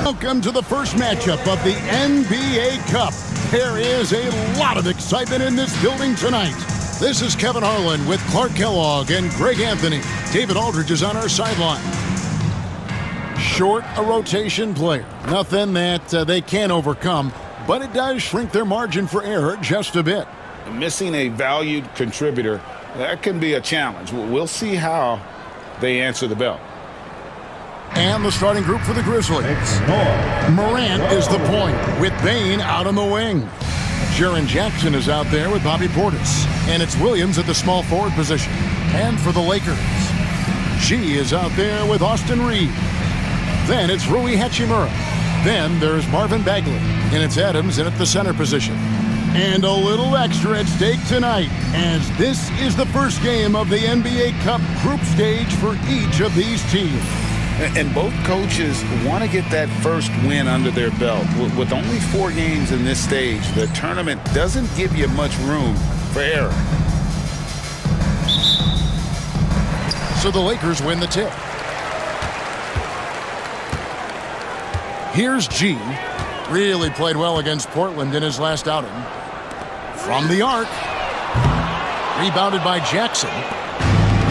Welcome to the first matchup of the NBA Cup. There is a lot of excitement in this building tonight. This is Kevin Harlan with Clark Kellogg and Greg Anthony. David Aldridge is on our sideline. Short, a rotation player. Nothing that they can't overcome, but it does shrink their margin for error just a bit. Missing a valued contributor, that can be a challenge. We'll see how they answer the bell. And the starting group for the Grizzlies. Morant is the point, with Bane out on the wing. Jaren Jackson is out there with Bobby Portis. And it's Williams at the small forward position. And for the Lakers, G is out there with Austin Reeves. Then it's Rui Hachimura. Then there's Marvin Bagley. And it's Adams in at the center position. And a little extra at stake tonight, as this is the first game of the NBA Cup group stage for each of these teams. And both coaches want to get that first win under their belt. With only 4 games in this stage, the tournament doesn't give you much room for error. So the Lakers win the tip. Here's G. Really played well against Portland in his last outing. From the arc. Rebounded by Jackson.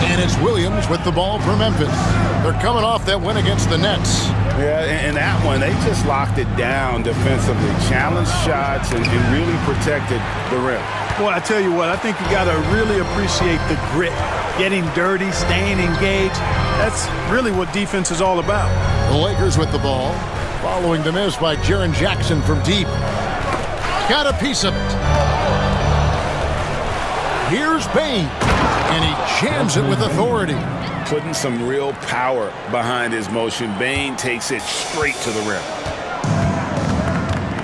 And it's Williams with the ball for Memphis. They're coming off that win against the Nets. Yeah, and that one, they just locked it down defensively. Challenged shots and really protected the rim. Well, I tell you what, I think you got to really appreciate the grit. Getting dirty, staying engaged. That's really what defense is all about. The Lakers with the ball. Following the miss by Jaren Jackson from deep. Got a piece of it. Here's Bane. And he jams it with authority. Putting some real power behind his motion. Bane takes it straight to the rim.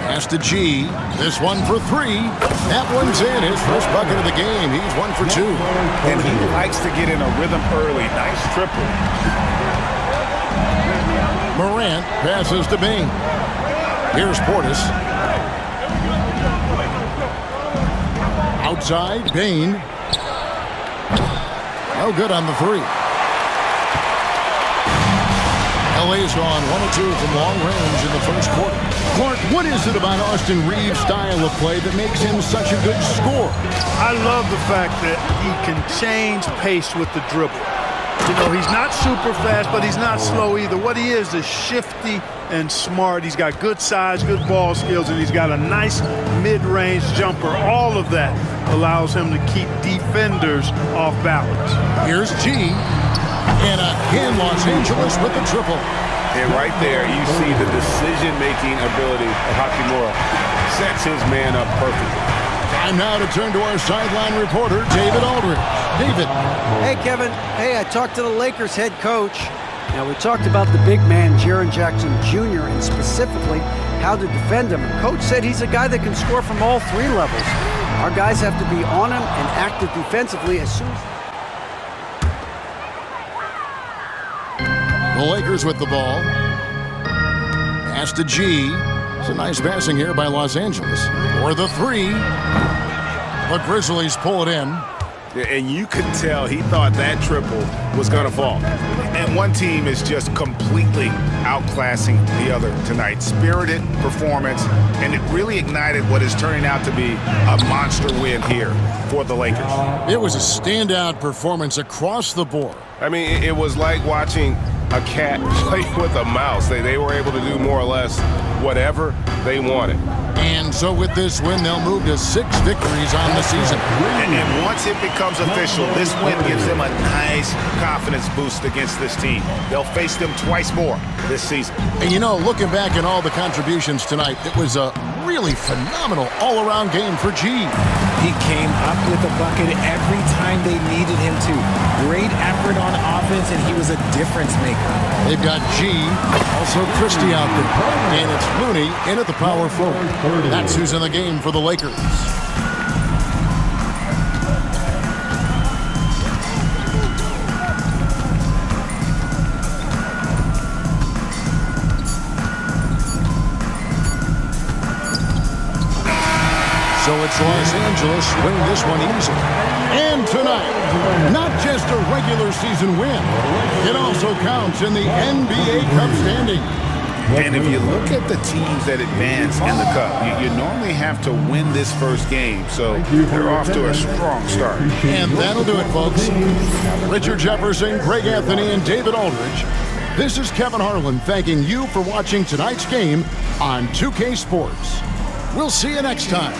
Pass to G. This one for 3. That one's in. His first bucket of the game. He's 1 for 2. And he likes to get in a rhythm early. Nice triple. Morant passes to Bane. Here's Portis. Outside, Bane. No good on the 3. LA's gone 1 of 2 from long range in the first quarter. Clark, what is it about Austin Reeves' style of play that makes him such a good scorer? I love the fact that he can change pace with the dribble. You know, he's not super fast, but he's not slow either. What he is shifty and smart. He's got good size, good ball skills, and he's got a nice mid-range jumper. All of that allows him to keep defenders off balance. Here's G. And again, Los Angeles with the triple. And right there, you see the decision-making ability of Hachimura. Sets his man up perfectly. Time now to turn to our sideline reporter, David Aldridge. David. Hey, Kevin. Hey, I talked to the Lakers head coach. Now, we talked about the big man, Jaren Jackson Jr., and specifically how to defend him. And Coach said he's a guy that can score from all 3 levels. Our guys have to be on him and active defensively as soon as... The Lakers with the ball. Pass to G. It's a nice passing here by Los Angeles. For the 3. The Grizzlies pull it in. And you could tell he thought that triple was going to fall. And one team is just completely outclassing the other tonight. Spirited performance, and it really ignited what is turning out to be a monster win here for the Lakers. It was a standout performance across the board. I mean, it was like watching a cat play with a mouse. They were able to do more or less whatever they wanted. And so with this win, they'll move to 6 victories on the season. And once it becomes official, this win gives them a nice confidence boost against this team. They'll face them twice more this season. And you know, looking back at all the contributions tonight, it was a really phenomenal all-around game for G. He came up with a bucket every time they needed him to. Great effort on offense, and he was a difference maker. They've got G, also Christie out there. And it's Looney in at the power forward. That's who's in the game for the Lakers. So it's Los Angeles winning this one easily. And tonight, Not just a regular season win, it also counts in the NBA Cup standing. And if you look at the teams that advance in the Cup, you normally have to win this first game, so they're off to a strong start. And that'll do it, folks. Richard Jefferson, Greg Anthony, and David Aldridge. This is Kevin Harlan thanking you for watching tonight's game on 2K Sports. We'll see you next time.